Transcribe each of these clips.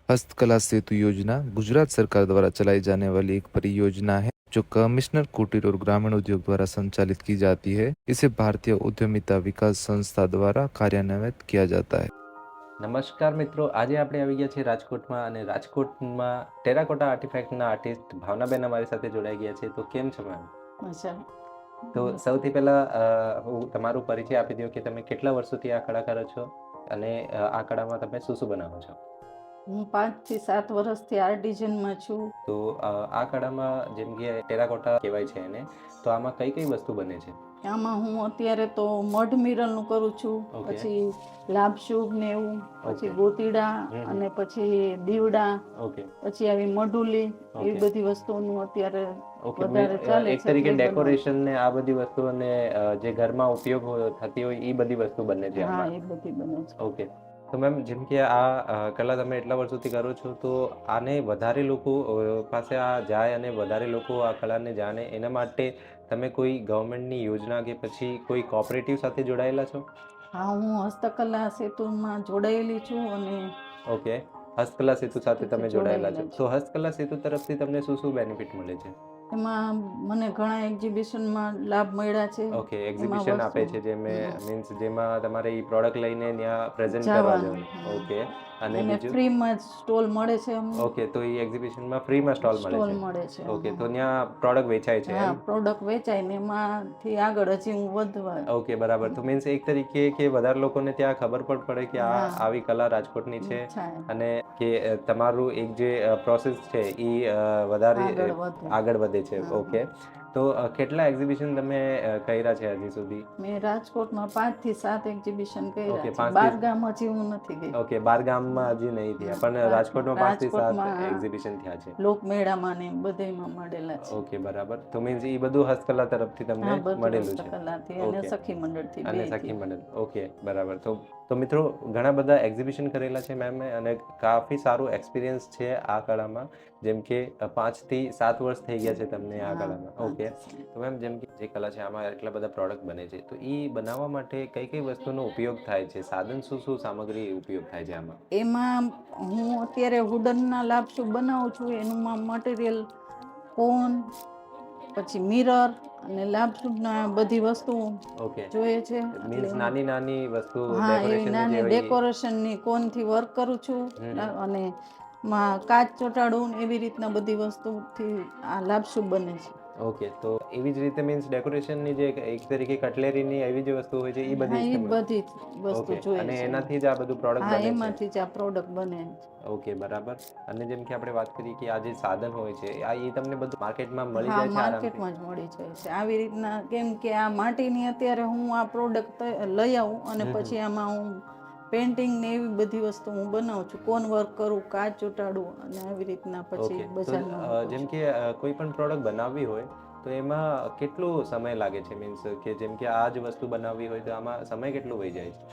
हस्तकला सेतु योजना गुजरात सरकार द्वारा चलाई जाने वाली एक परियोजना है जो कमिश्नर कुटीर और ग्रामीण उद्योग द्वारा संचालित की जाती है। इसे भारतीय उद्यमिता विकास संस्था द्वारा कार्यान्वित किया जाता है। નમસ્કાર મિત્રો, આજે આપણે આવી ગયા છીએ રાજકોટમાં અને રાજકોટમાં ટેરાકોટા આર્ટિફેક્ટના આર્ટિસ્ટ ભાવનાબેન અમારી સાથે જોડાઈ ગયા છે. તો કેમ છો મેમ? મજા તો સૌથી પહેલાં હું તમારું પરિચય આપી દઉં કે તમે કેટલા વર્ષોથી આ કળા કરો છો અને આ કળામાં તમે શું શું બનાવો છો? હું 5 થી 7 વર્ષથી આર્ટિઝનમાં છું. તો આ કળામાં જેમ કે ટેરાકોટા કહેવાય છે એને, તો આમાં કઈ કઈ વસ્તુ બને છે? આમાં હું અત્યારે તો મઢ મિરરનું કરું છું, Okay. પછી લાભશુભ ને એવું, પછી Okay. ગોતીડા અને પછી દીવડા, ઓકે પછી આવી મઢુલી, એવી Okay. બધી વસ્તુઓનું અત્યારે ઓકે વધારે ચાલે એક છે તરીકે એટલે ડેકોરેશન ને આ બધી વસ્તુઓને જે ઘરમાં ઉપયોગ થતી હોય એ બધી વસ્તુ બને છે હા, આમાં. એ બધી બને છે. ઓકે, તો મેમ જેમ કે આ કલા તમે એટલા વર્ષોથી કરો છો, તો આને વધારે લોકો પાસે આ જાય અને વધારે લોકો આ કલાને જાણે એના માટે તમે કોઈ ગવર્મેન્ટની યોજના કે પછી કોઈ કોઓપરેટિવ સાથે જોડાયેલા છો? હા, હું હસ્તકલા સેતુમાં જોડાયેલી છું અને ઓકે, હસ્તકલા સેતુ સાથે તમે જોડાયેલા છો. છું. તો હસ્તકલા સેતુ તરફથી તમને શું શું બેનિફિટ મળે છે? એમાં મને ઘણા એક્ઝિબિશનમાં લાભ મળ્યા છે. ઓકે, એમાં એક્ઝિબિશન આપે વસ્તુ છે મીન્સ જેમાં તમારે એ પ્રોડક્ટ લઈને ત્યાં પ્રેઝન્ટ કરવા જવાનું. જવાનું. ઓકે, અને અને બીજું? ફ્રીમાં જ સ્ટોલ મળે છે અમને. ઓકે, તો એ એક્ઝિબિશનમાં ફ્રીમાં સ્ટોલ મળે છે. મળે છે. ઓકે, તો ત્યાં પ્રોડક્ટ વેચાય છે હા, એમ? પ્રોડક્ટ વેચાય ને એમાંથી આગળ હજી હું વધવા. ઓકે, બરાબર. તો મીન્સ એક તરીકે કે વધારે લોકોને ત્યાં ખબર પણ પડે કે આ હા. આવી કલા રાજકોટની છે થાય. અને કે તમારું એક જે પ્રોસેસ છે એ વધારે આગળ વધે. આગળ વધે છે. હા. ઓકે, તો કેટલા એક્ઝિબિશન તમે કર્યા છે હજી સુધી? મેં રાજકોટમાં 5 થી 7 એક્ઝિબિશન કર્યા ઓકે, છે. 5 બાર થી ગામ હજી હું નથી ગઈ. ઓકે, 12 ગામમાં હજી નહીં થયા, પણ રાજકોટમાં 5 થી 7 એક્ઝિબિશન થયા છે. લોકમેળામાં ને બધેમાં મળેલા છે. ઓકે, બરાબર. તો મીન્સ એ બધું હસ્તકલા તરફથી તમને હા, બધું મળેલું છે. હસ્તકલાથી અને ઓકે. સખી મંડળથી અને બેયથી. સખી મંડળ. ઓકે, બરાબર. તો મિત્રો ઘણા બધા એક્ઝિબિશન કરેલા છે મેમે અને કાફી સારું એક્સપિરિયન્સ છે આ કળામાં. જેમ કે 5 થી 7 વર્ષ થઈ ગયા છે તમને આ હા, કળામાં. ઓકે, તો મેમ જેમ કે જે કલા છે આમાં એટલા બધા પ્રોડક્ટ બને છે, તો એ બનાવવા માટે કઈ કઈ વસ્તુનો ઉપયોગ થાય છે? સાધન શું શું સામગ્રી ઉપયોગ થાય છે આમાં? એમાં હું અત્યારે વુડનના લાપસુપ બનાવું છું. એનું મટીરિયલ કોન, પછી મિરર અને લાપસુપના બધી વસ્તુ ઓકે, જોઈએ છે. મીન્સ નાની નાની વસ્તુ હા, એવી ડેકોરેશનની નાની જેવી. ડેકોરેશનની કોનથી વર્ક કરું છું અને કાચ ચોંટાડું ને એવી રીતના બધી વસ્તુથી આ લાપસુપ બને છે. ઓકે, તો એવી જ રીતે મીન્સ ડેકોરેશનની જે એક તરીકે કટલેરીની એવી જે વસ્તુ હોય છે એ બધી હા, એ ઇસ્તેમાલ. બધી વસ્તુ ઓકે, જોઈએ અને છે. એનાથી જ આ બધું પ્રોડક્ટ હા, બને છે. એમાંથી જ આ પ્રોડક્ટ બને. ઓકે, બરાબર. અને જેમ કે આપણે વાત કરીએ કે આ જે સાધન હોય છે આ એ તમને બધું માર્કેટમાં મળી હા, જાય છે આરામથી? માર્કેટમાં જ મળી જાય છે. આવી રીતના કેમ કે આ માટીની અત્યારે હું આ પ્રોડક્ટ લઈ આવું અને પછી આમાં હું પેઇન્ટિંગ ને એવી બધી વસ્તુ હું બનાવું છું. કોન વર્ક કરું, કાચ ચોંટાડું અને આવી રીતના પછી ઓકે, તો બજારમાં મૂકું જેમ છું. કે કોઈ પણ પ્રોડક્ટ બનાવવી હોય તો એમાં કેટલો સમય લાગે છે? મીન્સ કે જેમ કે આ જ વસ્તુ બનાવવી હોય તો આમાં સમય કેટલો વહી જાય છે?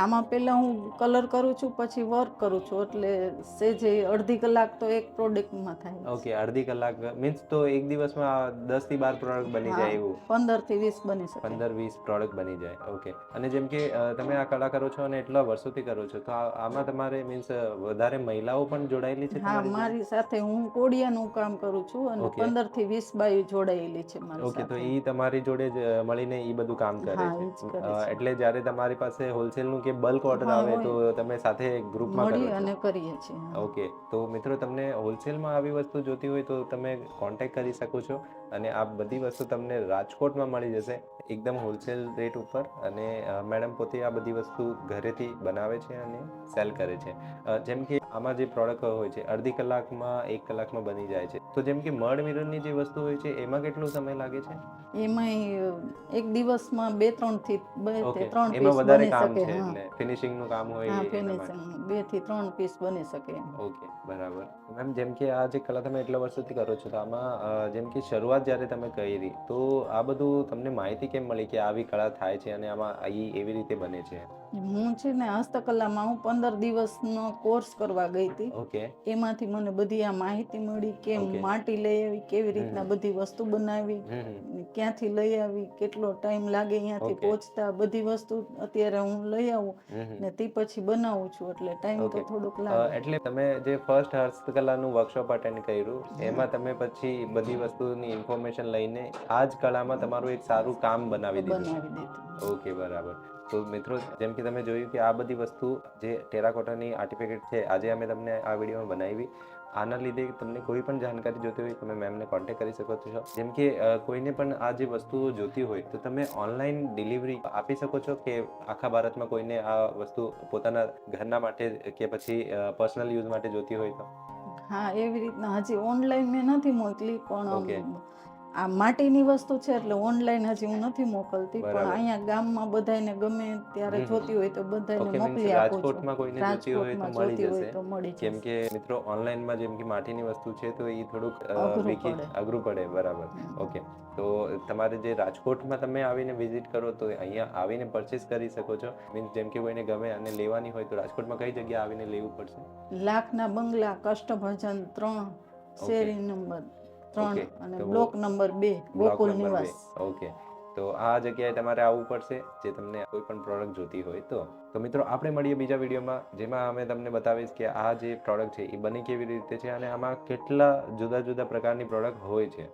આમાં પહેલાં હું કલર કરું છું, પછી વર્ક કરું છું, એટલે સેજે અડધી કલાક તો એક પ્રોડક્ટમાં થાય. ઓકે, અડધી કલાક મીન્સ તો એક દિવસમાં 10 થી 12 પ્રોડક્ટ બની હા, જાય એવું? 15 થી 20 બની શકે. 15-20 પ્રોડક્ટ બની જાય. ઓકે, અને જેમ કે તમે આ કલા કરો છો અને એટલા વર્ષોથી કરો છો, તો આમાં તમારે મીન્સ વધારે મહિલાઓ પણ જોડાયેલી છે હા, તમારી જોડે? મારી સાથે હું કોડિયાનું કામ કરું છું અને ઓકે. 15 થી 20 બાયું જોડાયેલી છે મારી ઓકે, તો સાથે. એ તમારી જોડે જ મળીને એ બધું કામ કરે હા, છે. એ જ કરે છે. એટલે જ્યારે તમારી પાસે હોલસેલનું કે બલ્ક ઓર્ડર હા, આવે હોય. તો તમે સાથે ગ્રુપમાં કરો મળી છો? અને કરીએ છીએ. હા. ઓકે, તો મિત્રો તમને હોલસેલમાં આવી વસ્તુ જોતી હોય તો તમે કોન્ટેક્ટ કરી શકો છો અને આ બધી વસ્તુ તમને રાજકોટમાં મળી જશે એકદમ હોલસેલ રેટ ઉપર. અને મેડમ પોતે આ બધી વસ્તુ ઘરેથી બનાવે છે અને સેલ કરે છે. જેમ કે આમાં જે પ્રોડક્ટ હોય છે અડધી કલાકમાં 1 કલાકમાં બની જાય છે. તો જેમ કે મડ મિરરની જે વસ્તુ હોય છે એમાં કેટલો સમય લાગે છે? એમાંય એક દિવસમાં 2-3 થી 2 ઓકે, થી 3 એમાં પીસ વધારે બની કામ શકે. છે હા, એટલે ફિનિશિંગનું કામ હોય હા, એના માટે. ફિનિશિંગ 2 થી 3 પીસ બની શકે. ઓકે, બરાબર. મેમ જેમ કે આ જે કલા તમે એટલા વર્ષોથી કરો છો, તો આમાં જેમ કે શરૂઆત જ્યારે તમે કરી તો આ બધું તમને માહિતી કેમ મળી કે આવી કળા થાય છે અને આમાં એવી રીતે બને છે? હું છે ને હસ્તકલામાં હું 15 દિવસનો કોર્સ કરવા ગઈ હતી. ઓકે. એમાંથી મને બધી આ માહિતી મળી કે Okay. માટી લઈ આવી, કેવી રીતના બધી વસ્તુ બનાવી, હમ. ક્યાંથી લઈ આવી, કેટલો ટાઈમ લાગે અહીંયાથી Okay. પહોંચતા, બધી વસ્તુ અત્યારે હું લઈ આવું હમ. ને તે પછી બનાવું છું, એટલે ટાઈમ તો Okay. થોડોક લાગે. એટલે તમે જે ફર્સ્ટ હસ્તકલાનું વર્કશોપ અટેન્ડ કર્યું એમાં તમે પછી બધી વસ્તુની ઇન્ફોર્મેશન લઈને આ જ કળામાં તમારું એક સારું કામ બનાવી દીધું. બનાવી દીધું. ઓકે, બરાબર. તો મિત્રો, જેમ કે તમે જોયું કે આ બધી વસ્તુ જે ટેરાકોટાની આર્ટિફેક્ટ છે આજે અમે તમને આ વિડીયોમાં બનાવી, આના લીધે તમને કોઈ પણ જાણકારી જોતી હોય તમે મેમને કોન્ટેક્ટ કરી શકો છો. જેમ કે કોઈને પણ આ જે વસ્તુઓ જોતી હોય તો તમે ઓનલાઈન ડિલિવરી આપી શકો છો કે આખા ભારતમાં કોઈને આ વસ્તુ પોતાના ઘરના માટે કે પછી પર્સનલ યુઝ માટે જોતી હોય તો? હા, એવી રીતના હજી ઓનલાઈન મેં નથી મોકલી, Okay. પણ આ માટીની વસ્તુ છે એટલે ઓનલાઈન હજી હું નથી મોકલતી, પણ બરાબર. અહીંયા ગામમાં બધાને ગમે ત્યારે હમ. જોતી હોય તો બધાને ઓકે, મીન્સ મોકલી આપું છું. રાજકોટમાં કોઈને જોતી હોય તો રાજકોટમાં મળી જોતી હોય જશે. તો મળી કેમ જશે. કે મિત્રો ઓનલાઈનમાં જેમ કે માટીની વસ્તુ છે તો એ થોડુંક અઘરું પડે. અઘરું પડે. બરાબર. ઓકે, તો તમારે જે રાજકોટમાં તમે આવીને વિઝિટ કરો તો અહીંયા આવીને પરચેસ કરી શકો છો. મીન્સ જેમ કે કોઈને ગમે અને લેવાની હોય તો રાજકોટમાં કઈ જગ્યાએ આવીને લેવું પડશે? લાખના બંગલા, કષ્ટભજન 3, શેરી નંબર 3 Okay. અને તો block number 2, block Gokul number 2. નિવાસ. ઓકે, તો આ જગ્યાએ તમારે આવવું પડશે જે તમને કોઈ પણ પ્રોડક્ટ જોતી હોય તો મિત્રો આપણે મળીએ બીજા વિડીયોમાં, જેમાં અમે તમને બતાવીશ કે આ જે પ્રોડક્ટ છે એ બની કેવી રીતે છે અને આમાં કેટલા જુદા જુદા પ્રકારની પ્રોડક્ટ હોય છે.